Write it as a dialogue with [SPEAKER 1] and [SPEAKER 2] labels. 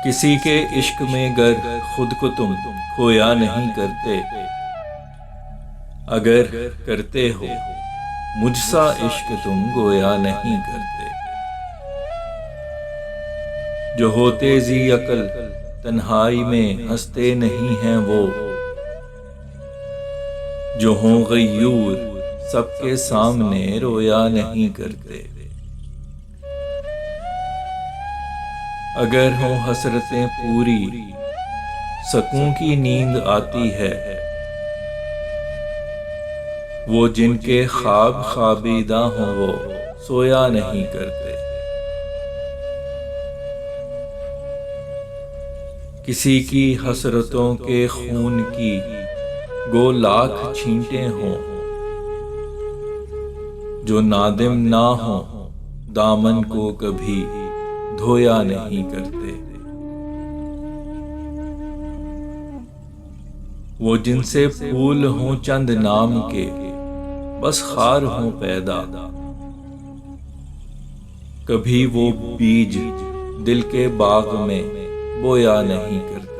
[SPEAKER 1] किसी के इश्क में गर खुद को तुम खोया नहीं करते, अगर करते हो मुझसा इश्क तुम गोया नहीं करते। जो होते जी अकल तन्हाई में हंसते नहीं हैं वो, जो हों गयूर सबके सामने रोया नहीं करते। अगर हों हसरतें पूरी सकूं की नींद आती है, वो जिनके ख्वाब ख्वाबीदा हों वो सोया नहीं करते। किसी की हसरतों के खून की गो लाख छींटे हों, जो नादिम ना हो दामन को कभी धोया नहीं करते। वो जिनसे फूल हों चंद नाम के बस खार हों पैदा, कभी वो बीज दिल के बाग में बोया नहीं करते।